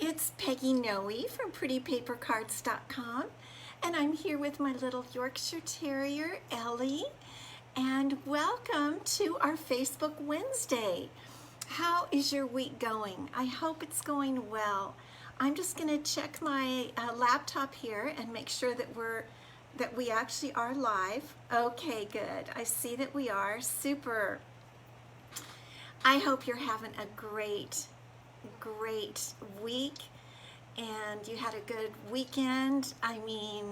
It's Peggy Noe from PrettyPaperCards.com, and I'm here with my little Yorkshire Terrier, Ellie, and welcome to our Facebook Wednesday. How is your week going? I hope it's going well. I'm just going to check my laptop here and make sure that we actually are live. Okay, good. I see that we are. Super. I hope you're having a great week and you had a good weekend. I mean,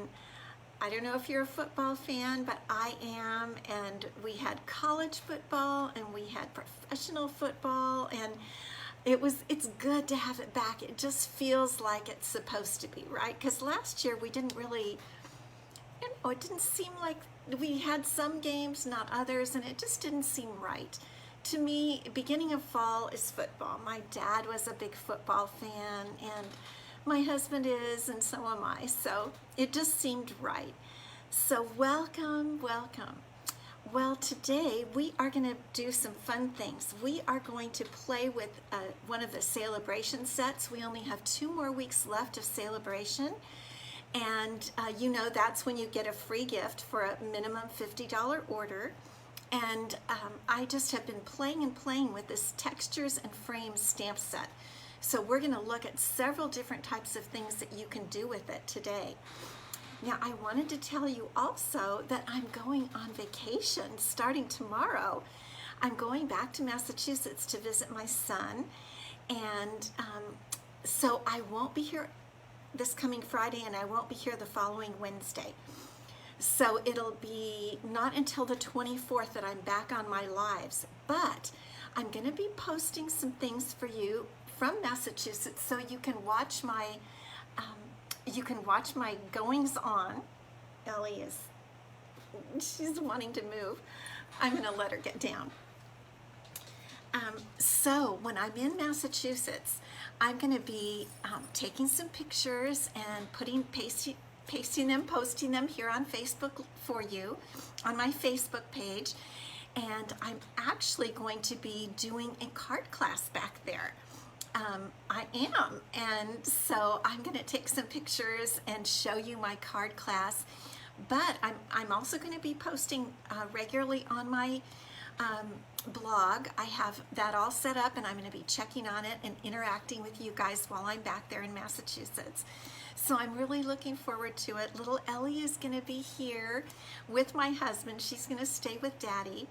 I don't know if you're a football fan, but I am, and we had college football and we had professional football, and it's good to have it back. It just feels like it's supposed to be, right? Because last year we didn't really, it didn't seem like we had some games, not others, and it just didn't seem right. To me, beginning of fall is football. My dad was a big football fan, and my husband is, and so am I. So it just seemed right. So welcome. Well, today we are going to do some fun things. We are going to play with one of the celebration sets. We only have 2 more weeks left of celebration. And that's when you get a free gift for a minimum $50 order. And I just have been playing with this Textures and Frames stamp set. So we're going to look at several different types of things that you can do with it today. Now, I wanted to tell you also that I'm going on vacation starting tomorrow. I'm going back to Massachusetts to visit my son. And so I won't be here this coming Friday, and I won't be here the following Wednesday. So it'll be not until the 24th that I'm back on my lives, but I'm going to be posting some things for you from Massachusetts, so you can watch my goings on. Ellie she's wanting to move. I'm going to let her get down. So when I'm in Massachusetts, I'm going to be taking some pictures and pasting them, posting them here on Facebook for you, on my Facebook page. And I'm actually going to be doing a card class back there. I am, and so I'm going to take some pictures and show you my card class. But I'm also going to be posting regularly on my blog. I have that all set up, and I'm going to be checking on it and interacting with you guys while I'm back there in Massachusetts. So I'm really looking forward to it. Little Ellie is going to be here with my husband. She's going to stay with Daddy.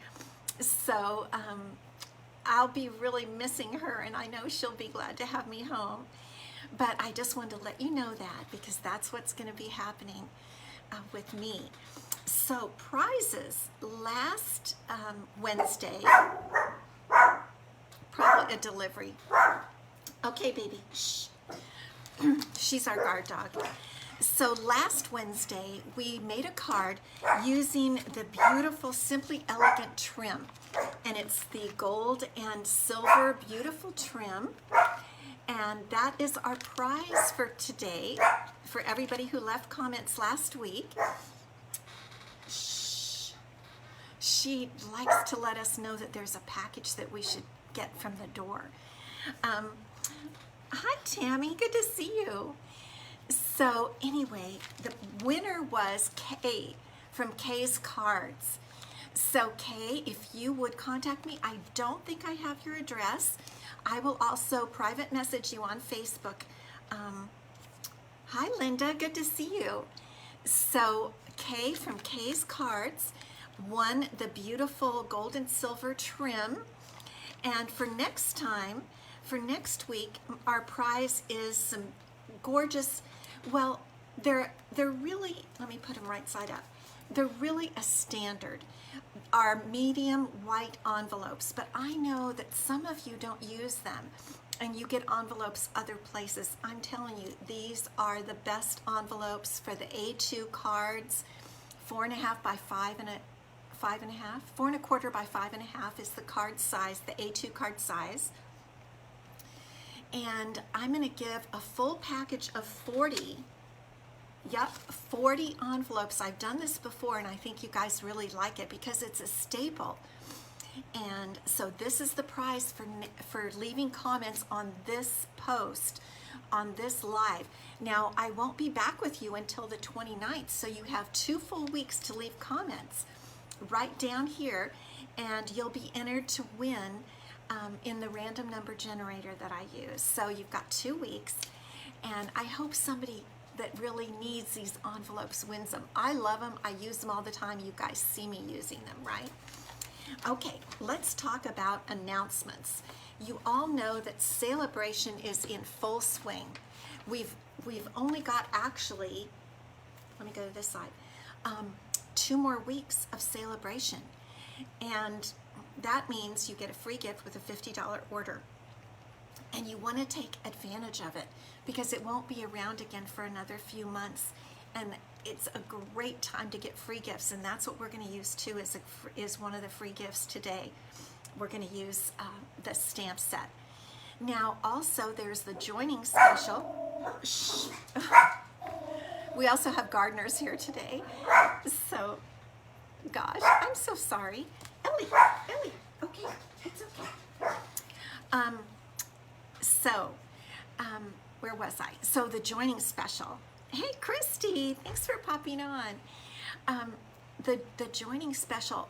So I'll be really missing her, and I know she'll be glad to have me home. But I just wanted to let you know that, because that's what's going to be happening with me. So prizes. Last Wednesday, probably a delivery. Okay, baby. Shh. She's our guard dog. So last Wednesday, we made a card using the beautiful Simply Elegant trim. And it's the gold and silver beautiful trim. And that is our prize for today, for everybody who left comments last week. Shh. She likes to let us know that there's a package that we should get from the door. Hi, Tammy. Good to see you. So anyway, the winner was Kay from Kay's Cards. So Kay, if you would contact me, I don't think I have your address. I will also private message you on Facebook. Hi, Linda. Good to see you. So Kay from Kay's Cards won the beautiful gold and silver trim. And for next week, our prize is some gorgeous, well, they're really, let me put them right side up. They're really a standard, are medium white envelopes, but I know that some of you don't use them and you get envelopes other places. I'm telling you, these are the best envelopes for the A2 cards. 4.5 by 5.5, 4.25 by 5.5 is the card size, the A2 card size. And I'm going to give a full package of 40 envelopes. I've done this before, and I think you guys really like it because it's a staple. And so this is the prize for leaving comments on this post, on this live. Now, I won't be back with you until the 29th, so you have 2 full weeks to leave comments right down here, and you'll be entered to win in the random number generator that I use. So you've got 2 weeks, and I hope somebody that really needs these envelopes wins them. I love them. I use them all the time. You guys see me using them, right? Okay, let's talk about announcements. You all know that Celebration is in full swing. We've only got, actually, let me go to this side, 2 more weeks of Celebration. And that means you get a free gift with a $50 order. And you want to take advantage of it because it won't be around again for another few months. And it's a great time to get free gifts, and that's what we're going to use too, is one of the free gifts today. We're going to use the stamp set. Now, also, there's the joining special. Shh. We also have gardeners here today. So, gosh, I'm so sorry. Ellie, okay, it's okay. Where was I? So the joining special. Hey, Christy, thanks for popping on. The joining special,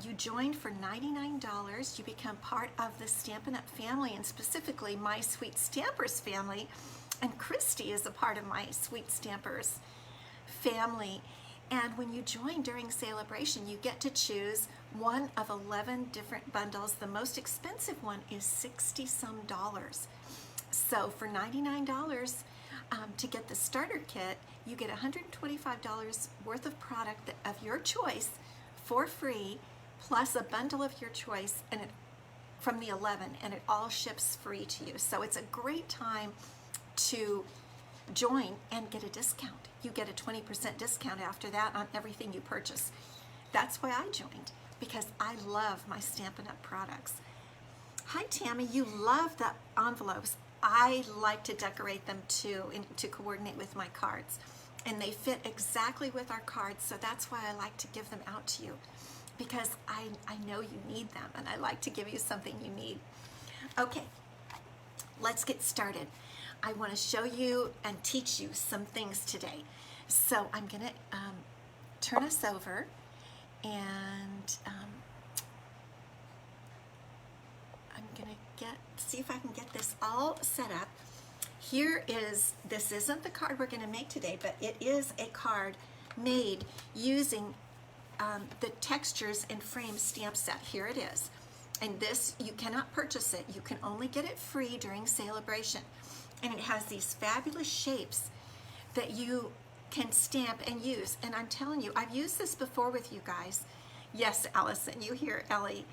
you join for $99. You become part of the Stampin' Up family, and specifically my Sweet Stampers family. And Christy is a part of my Sweet Stampers family. And when you join during Celebration, you get to choose one of 11 different bundles. The most expensive one is $60-some. So for $99, to get the starter kit, you get $125 worth of product of your choice for free, plus a bundle of your choice, and from the 11, and it all ships free to you. So it's a great time to join and get a discount. You get a 20% discount after that on everything you purchase. That's why I joined, because I love my Stampin' Up products. Hi, Tammy, you love the envelopes. I like to decorate them too, and to coordinate with my cards. And they fit exactly with our cards, so that's why I like to give them out to you, because I know you need them, and I like to give you something you need. Okay, let's get started. I want to show you and teach you some things today. So I'm going to turn us over, and I'm going to see if I can get this all set up. This isn't the card we're going to make today, but it is a card made using the Textures and Frames stamp set. Here it is. And this, you cannot purchase it. You can only get it free during Celebration. And it has these fabulous shapes that you can stamp and use. And I'm telling you, I've used this before with you guys. Yes, Allison, you hear Ellie.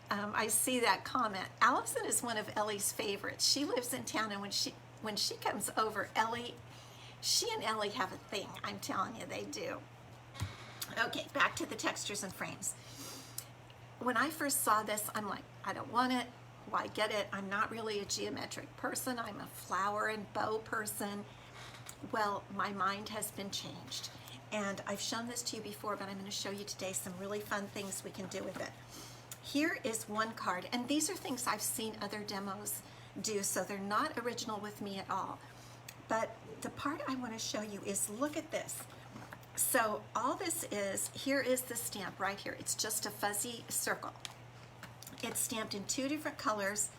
I see that comment. Allison is one of Ellie's favorites. She lives in town, and when she comes over, she and Ellie have a thing. I'm telling you, they do. Okay, back to the Textures and Frames. When I first saw this, I'm like, I don't want it. Why get it? I'm not really a geometric person. I'm a flower and bow person. Well, my mind has been changed. And I've shown this to you before, but I'm going to show you today some really fun things we can do with it. Here is one card, and these are things I've seen other demos do, so they're not original with me at all. But the part I want to show you is, look at this. So all this is, here is the stamp right here. It's just a fuzzy circle. It's stamped in 2 different colors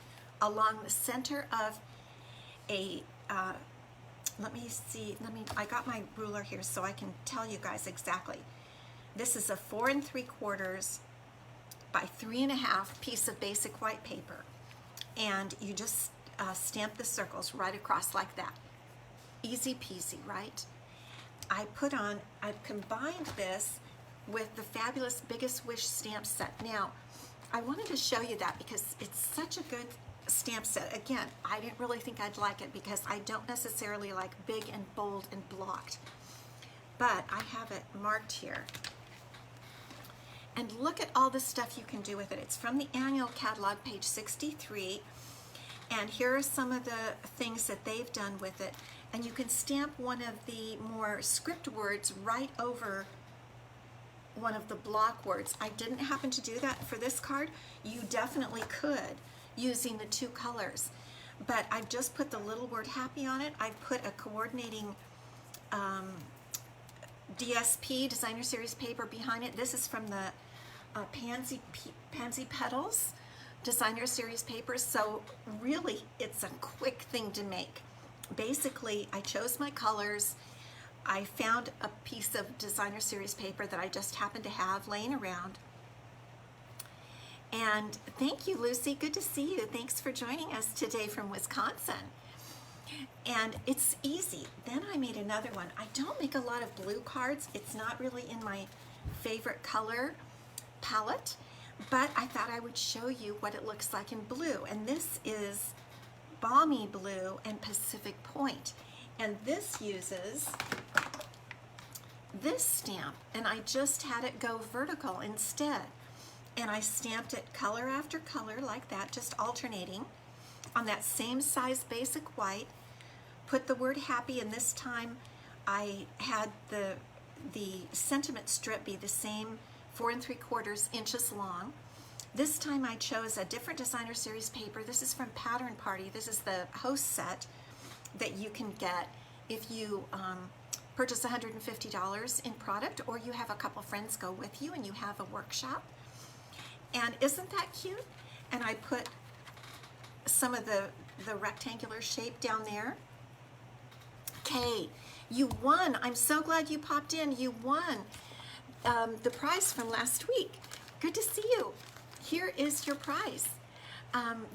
along the center of a, I got my ruler here so I can tell you guys exactly. This is a 4 3/4 by 3 1/2 piece of basic white paper. And you just stamp the circles right across like that. Easy peasy, right? I've combined this with the fabulous Biggest Wish stamp set. Now, I wanted to show you that because it's such a good stamp set. Again, I didn't really think I'd like it because I don't necessarily like big and bold and blocked. But I have it marked here. And look at all the stuff you can do with it. It's from the annual catalog, page 63. And here are some of the things that they've done with it. And you can stamp one of the more script words right over one of the block words. I didn't happen to do that for this card. You definitely could using the two colors. But I've just put the little word happy on it. I've put a coordinating DSP, Designer Series paper, behind it. This is from the Pansy Petals Designer Series paper. So really, it's a quick thing to make. Basically, I chose my colors. I found a piece of Designer Series paper that I just happened to have laying around. And thank you, Lucy. Good to see you. Thanks for joining us today from Wisconsin. And it's easy. Then I made another one. I don't make a lot of blue cards. It's not really in my favorite color palette, but I thought I would show you what it looks like in blue. And this is Balmy Blue and Pacific Point. And this uses this stamp, and I just had it go vertical instead. And I stamped it color after color like that, just alternating on that same size basic white. Put the word happy, and this time I had the sentiment strip be the same 4 3/4 inches long. This time I chose a different Designer Series paper. This is from Pattern Party. This is the host set that you can get if you purchase $150 in product, or you have a couple friends go with you and you have a workshop. And isn't that cute? And I put some of the rectangular shape down there. Kay, you won. I'm so glad you popped in. You won the prize from last week. Good to see you. Here is your prize.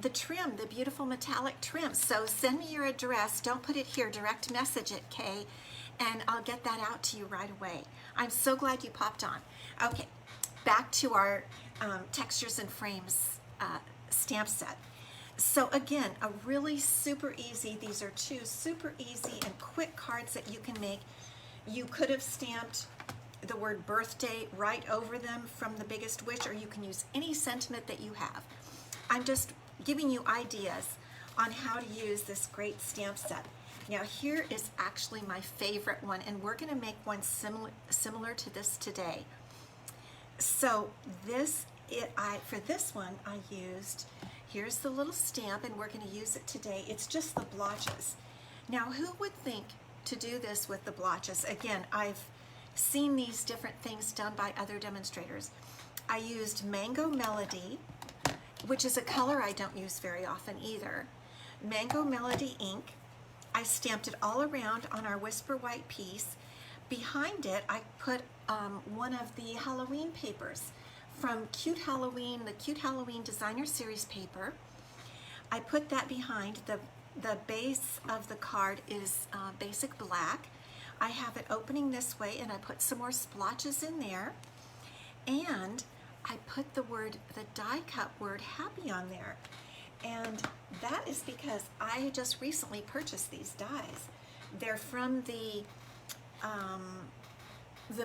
The trim, the beautiful metallic trim. So send me your address. Don't put it here. Direct message it, Kay, and I'll get that out to you right away. I'm so glad you popped on. Okay, back to our Textures and Frames stamp set. So again, a really super easy, these are two super easy and quick cards that you can make. You could have stamped the word birthday right over them from The Biggest Wish, or you can use any sentiment that you have. I'm just giving you ideas on how to use this great stamp set. Now here is actually my favorite one, and we're going to make one similar to this today. So for this one I used, here's the little stamp, and we're going to use it today. It's just the blotches. Now who would think to do this with the blotches? Again, I've seen these different things done by other demonstrators. I used Mango Melody, which is a color I don't use very often either. Mango Melody ink. I stamped it all around on our Whisper White piece. Behind it, I put one of the Halloween papers from Cute Halloween, the Cute Halloween Designer Series paper. I put that behind. The base of the card is basic black. I have it opening this way, and I put some more splotches in there. And I put the die cut word happy on there. And that is because I just recently purchased these dies. They're from the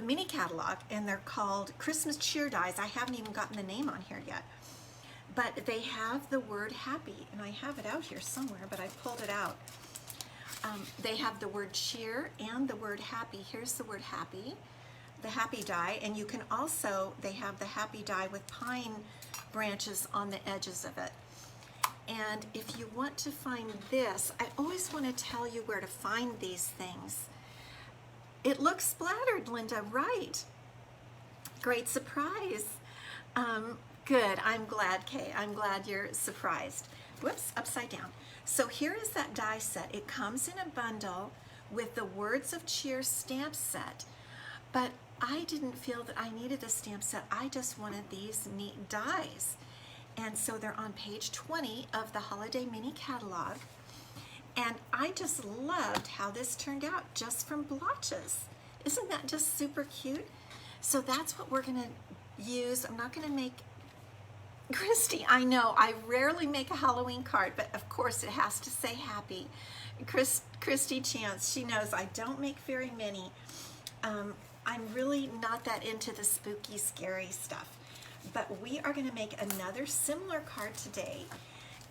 mini catalog, and they're called Christmas Cheer dies. I haven't even gotten the name on here yet. But they have the word happy, and I have it out here somewhere, but I pulled it out. They have the word cheer and the word happy. Here's the word happy, the happy die, and you can also, they have the happy die with pine branches on the edges of it. And if you want to find this, I always want to tell you where to find these things. It looks splattered, Linda, right? Great surprise. Good, I'm glad, Kay. I'm glad you're surprised. Whoops, upside down. So here is that die set. It comes in a bundle with the Words of Cheer stamp set, but I didn't feel that I needed a stamp set. I just wanted these neat dies. And so they're on page 20 of the Holiday Mini Catalog. And I just loved how this turned out just from blotches. Isn't that just super cute? So that's what we're gonna use. I'm not gonna make, Christy, I know, I rarely make a Halloween card, but of course it has to say happy. Christy Chance, she knows I don't make very many. I'm really not that into the spooky, scary stuff. But we are gonna make another similar card today,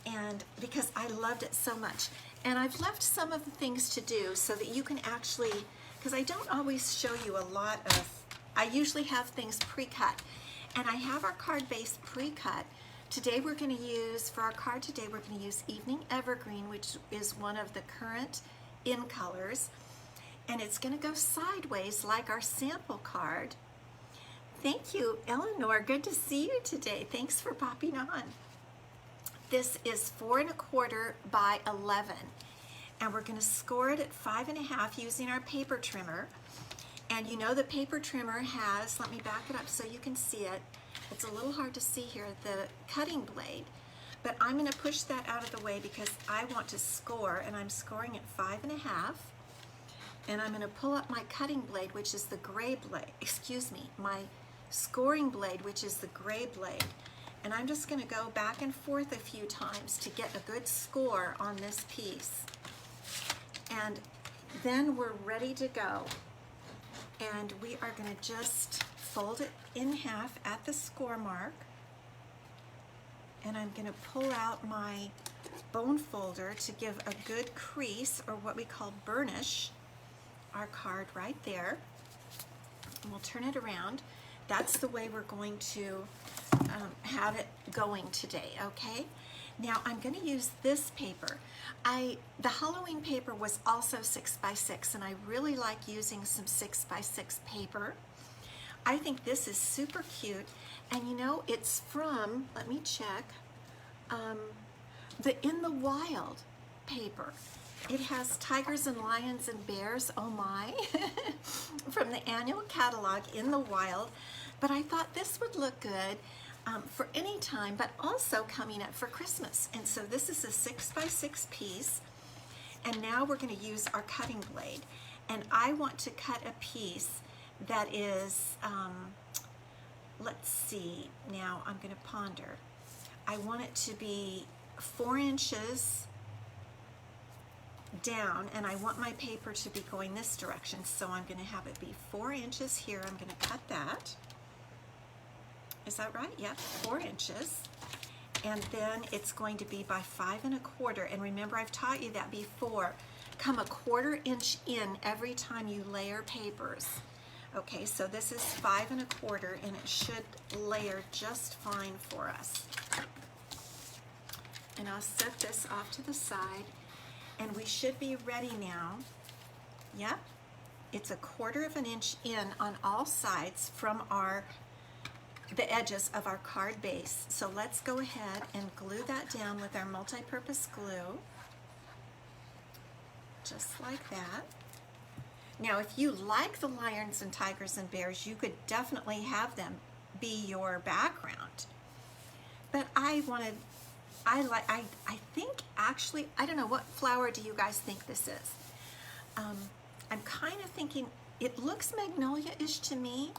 and because I loved it so much. And I've left some of the things to do so that you can actually, because I don't always show you a lot of I usually have things pre-cut, and I have our card base pre-cut. Today we're going to use, for our card today, we're going to use Evening Evergreen, which is one of the current in colors, and it's going to go sideways like our sample card. Thank you, Eleanor. Good to see you today. Thanks for popping on. This is 4 1/4 by 11, and we're going to score it at 5 1/2 using our paper trimmer. And you know the paper trimmer has, let me back it up so you can see it. It's a little hard to see here, the cutting blade, but I'm going to push that out of the way because I want to score, and I'm scoring at 5 1/2. And I'm going to pull up my cutting blade, which is the gray blade, excuse me, my scoring blade, which is the gray blade. And I'm just going to go back and forth a few times to get a good score on this piece. And then we're ready to go. And we are going to just fold it in half at the score mark. And I'm going to pull out my bone folder to give a good crease, or what we call burnish, our card right there. And we'll turn it around. That's the way we're going to have it going today, okay? Now I'm going to use this paper. The Halloween paper was also 6 by 6, and I really like using some 6 by 6 paper. I think this is super cute, and you know, it's from, let me check, the In the Wild paper. It has tigers and lions and bears, oh my, from the annual catalog In the Wild. But I thought this would look good for any time, but also coming up for Christmas. And so this is a 6 by 6 piece. And now we're going to use our cutting blade. And I want to cut a piece that is, let's see, now I'm going to ponder. I want it to be 4 inches down, and I want my paper to be going this direction, so I'm going to have it be 4 inches here. I'm going to cut that. Is that right? Yeah, 4 inches. And then it's going to be by 5 1/4. And remember, I've taught you that before. Come 1/4 inch in every time you layer papers. Okay, so this is 5 1/4, and it should layer just fine for us. And I'll set this off to the side. And we should be ready now. Yep, it's 1/4 inch in on all sides from the edges of our card base. So let's go ahead and glue that down with our multi-purpose glue. Just like that. Now, if you like the lions and tigers and bears, you could definitely have them be your background. But I think actually, I don't know, what flower do you guys think this is? I'm kind of thinking, it looks magnolia-ish to me.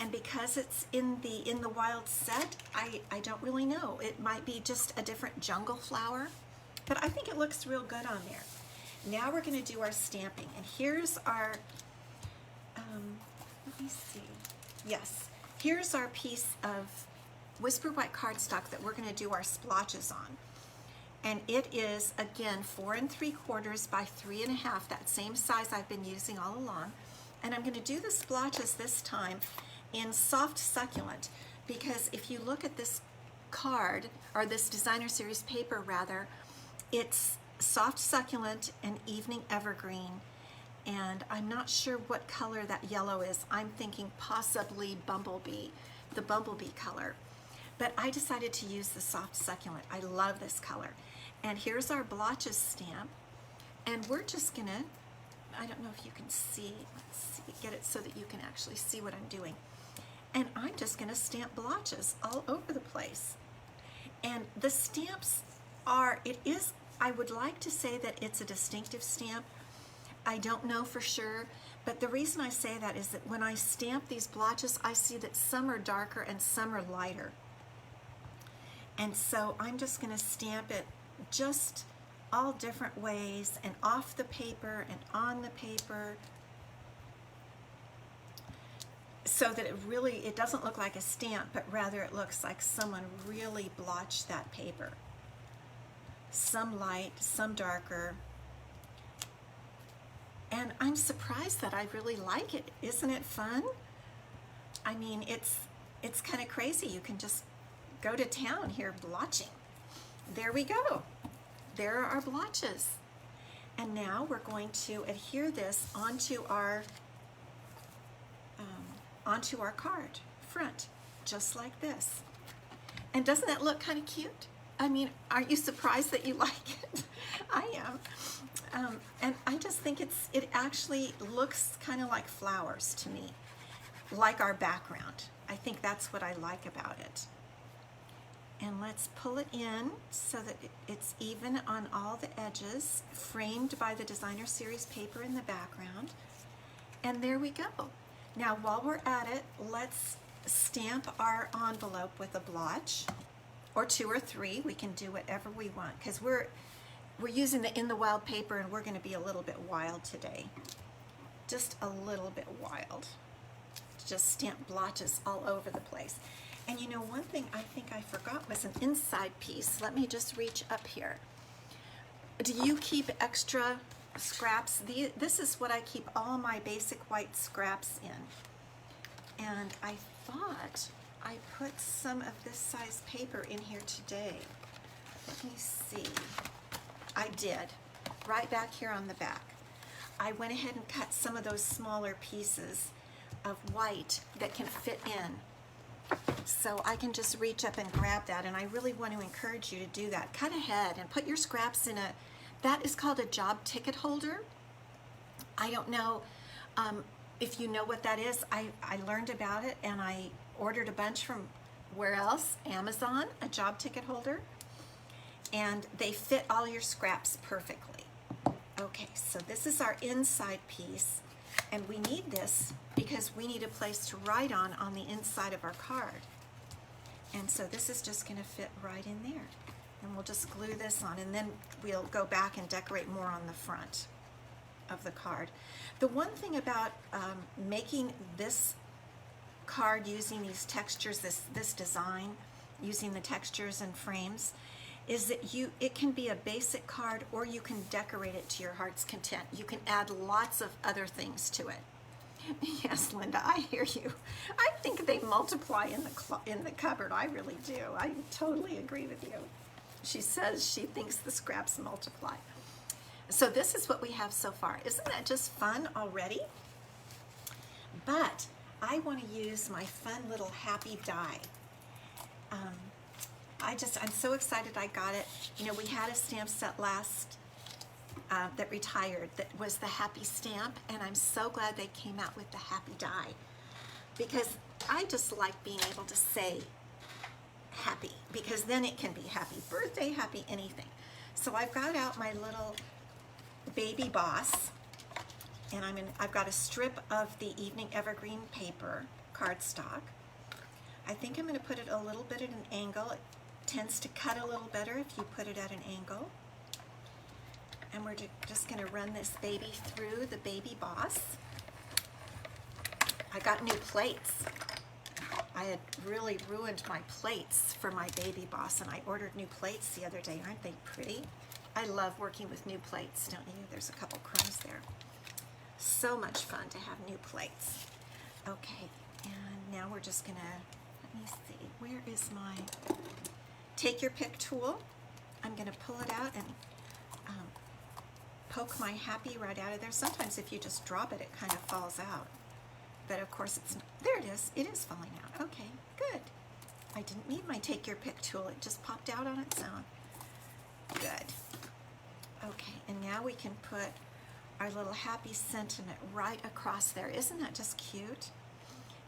And because it's in the Wild set, I don't really know. It might be just a different jungle flower, but I think it looks real good on there. Now we're going to do our stamping, and here's our, let me see, yes, here's our piece of Whisper White cardstock that we're going to do our splotches on. And it is, again, 4 3/4 by 3 1/2, that same size I've been using all along. And I'm going to do the splotches this time in soft succulent, because if you look at this card, or this designer series paper rather, it's soft succulent and evening evergreen, and I'm not sure what color that yellow is. I'm thinking possibly bumblebee, the bumblebee color, but I decided to use the soft succulent. I love this color. And here's our blotches stamp, and we're just gonna, I don't know if you can see, let's see, get it so that you can actually see what I'm doing. And I'm just gonna stamp blotches all over the place. And the stamps are, I would like to say that it's a distinctive stamp. I don't know for sure, but the reason I say that is that when I stamp these blotches, I see that some are darker and some are lighter. And so I'm just gonna stamp it just all different ways, and off the paper and on the paper, so that it doesn't look like a stamp, but rather it looks like someone really blotched that paper. Some light, some darker. And And I'm surprised that I really like it. Isn't it fun? I mean, it's kind of crazy. You can just go to town here blotching. There we go. There are our blotches. And now we're going to adhere this onto our card front, just like this. And doesn't that look kind of cute? I mean, aren't you surprised that you like it? I am. And I just think it actually looks kind of like flowers to me, like our background. I think that's what I like about it. And let's pull it in so that it's even on all the edges, framed by the Designer Series paper in the background. And there we go. Now, while we're at it, let's stamp our envelope with a blotch, or 2 or 3. We can do whatever we want, because we're using the In the Wild paper, and we're going to be a little bit wild today. Just a little bit wild. Just stamp blotches all over the place. And you know, one thing I think I forgot was an inside piece. Let me just reach up here. Do you keep extra scraps? This is what I keep all my basic white scraps in. And I thought I put some of this size paper in here today. Let me see. I did. Right back here on the back. I went ahead and cut some of those smaller pieces of white that can fit in. So I can just reach up and grab that, and I really want to encourage you to do that. Cut ahead and put your scraps in that is called a job ticket holder. I don't know if you know what that is. I learned about it, and I ordered a bunch from where else? Amazon, a job ticket holder. And they fit all your scraps perfectly. Okay, so this is our inside piece, and we need this because we need a place to write on the inside of our card. And so this is just going to fit right in there. And we'll just glue this on, and then we'll go back and decorate more on the front of the card. The one thing about making this card using these textures, this design, using the textures and frames, is that it can be a basic card, or you can decorate it to your heart's content. You can add lots of other things to it. Yes, Linda, I hear you. I think they multiply in the cupboard. I really do. I totally agree with you. She says she thinks the scraps multiply. So this is what we have so far. Isn't that just fun already? But I want to use my fun little happy die. I'm so excited I got it. You know, we had a stamp set last that retired that was the happy stamp, and I'm so glad they came out with the happy die, because I just like being able to say happy, because then it can be happy birthday, happy anything. So I've got out my little baby boss, and I've got a strip of the Evening Evergreen paper cardstock. I think I'm going to put it a little bit at an angle. It tends to cut a little better if you put it at an angle. And we're just going to run this baby through the baby boss. I got new plates. I had really ruined my plates for my baby boss, and I ordered new plates the other day. Aren't they pretty? I love working with new plates, don't you? There's a couple crumbs there. So much fun to have new plates. Okay, and now we're just going to, let me see, where is my take your pick tool? I'm going to pull it out and poke my happy right out of there. Sometimes if you just drop it, it kind of falls out. But of course it's not. There it is falling out. Okay, good. I didn't need my take your pick tool. It just popped out on its own. Good. Okay, and now we can put our little happy sentiment right across there. Isn't that just cute?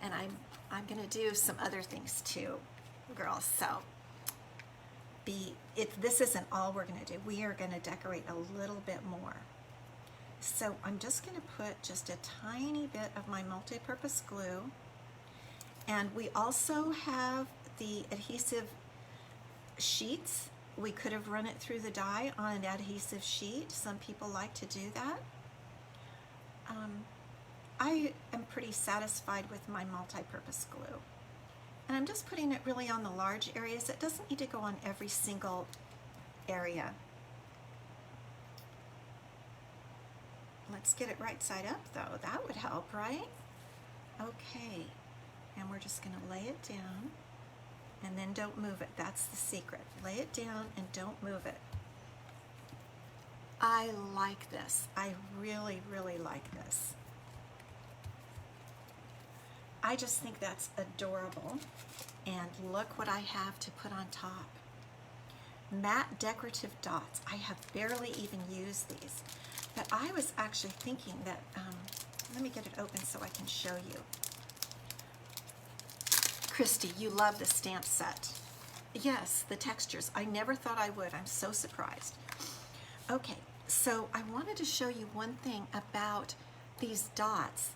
And I'm going to do some other things too, girls. So this isn't all we're going to do. We are going to decorate a little bit more. So I'm just going to put just a tiny bit of my multi-purpose glue. And we also have the adhesive sheets. We could have run it through the die on an adhesive sheet. Some people like to do that. I am pretty satisfied with my multi-purpose glue. And I'm just putting it really on the large areas. It doesn't need to go on every single area. Let's get it right side up though. That would help, right? Okay, and we're just going to lay it down and then don't move it. That's the secret. Lay it down and don't move it. I like this. I really, really like this. I just think that's adorable. And look what I have to put on top. Matte decorative dots. I have barely even used these. But I was actually thinking that, let me get it open so I can show you. Christy, you love the stamp set. Yes, the textures. I never thought I would. I'm so surprised. Okay, so I wanted to show you one thing about these dots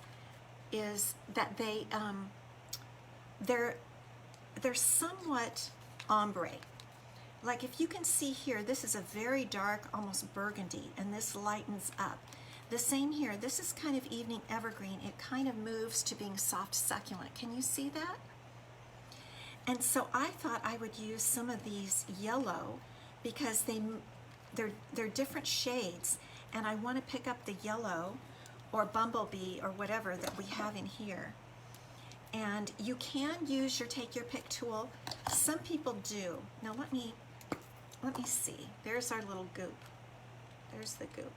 is that they're somewhat ombre. Like if you can see here, this is a very dark, almost burgundy, and this lightens up. The same here, this is kind of evening evergreen. It kind of moves to being soft succulent. Can you see that? And so I thought I would use some of these yellow because they're different shades, and I want to pick up the yellow or bumblebee or whatever that we have in here. And you can use your take your pick tool. Some people do. Now let me see. There's our little goop. There's the goop.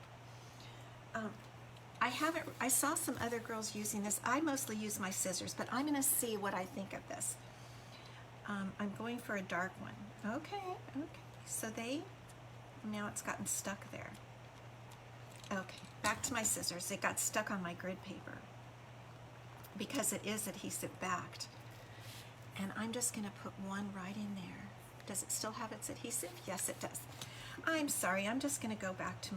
I saw some other girls using this. I mostly use my scissors, but I'm gonna see what I think of this. I'm going for a dark one. Okay. So now it's gotten stuck there. Okay, back to my scissors. It got stuck on my grid paper because it is adhesive backed. And I'm just gonna put one right in there. Does it still have its adhesive? Yes, it does. I'm sorry, I'm just gonna go back to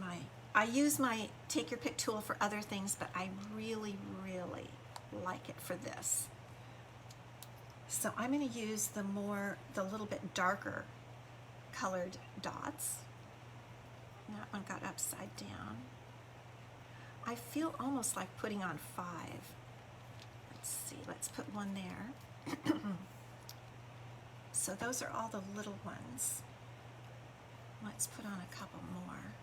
I use my take your pick tool for other things, but I really, really like it for this. So I'm gonna use the little bit darker colored dots. That one got upside down. I feel almost like putting on 5. Let's see, let's put one there. So those are all the little ones. Let's put on a couple more,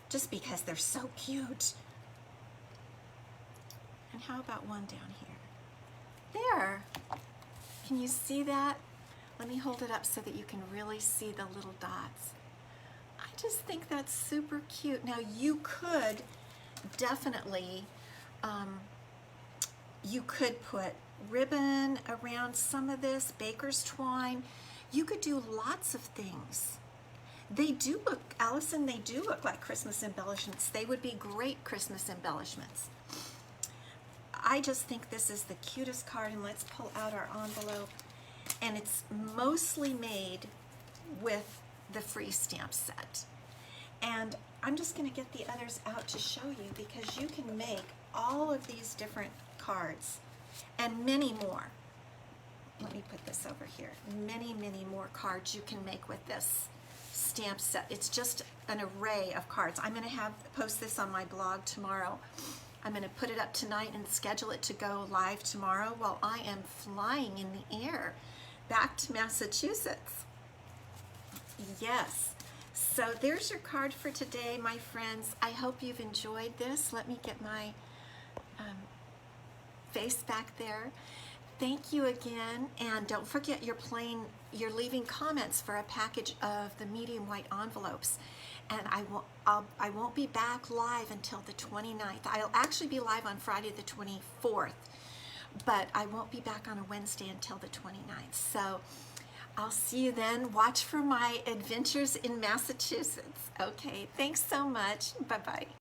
just because they're so cute. And how about one down here? There, can you see that? Let me hold it up so that you can really see the little dots. I just think that's super cute. Now you could definitely, you could put ribbon around some of this, baker's twine. You could do lots of things. They do look, Allison, they do look like Christmas embellishments. They would be great Christmas embellishments. I just think this is the cutest card, and let's pull out our envelope. And it's mostly made with the free stamp set. And I'm just going to get the others out to show you, because you can make all of these different cards and many more. Let me put this over here. Many, many more cards you can make with this stamp set. It's just an array of cards. I'm going to post this on my blog tomorrow. I'm going to put it up tonight and schedule it to go live tomorrow while I am flying in the air back to Massachusetts. Yes. So there's your card for today, my friends. I hope you've enjoyed this. Let me get my face back there. Thank you again, and don't forget you're leaving comments for a package of the medium white envelopes. And I won't be back live until the 29th. I'll actually be live on Friday the 24th, but I won't be back on a Wednesday until the 29th. So I'll see you then. Watch for my adventures in Massachusetts. Okay, thanks so much. Bye-bye.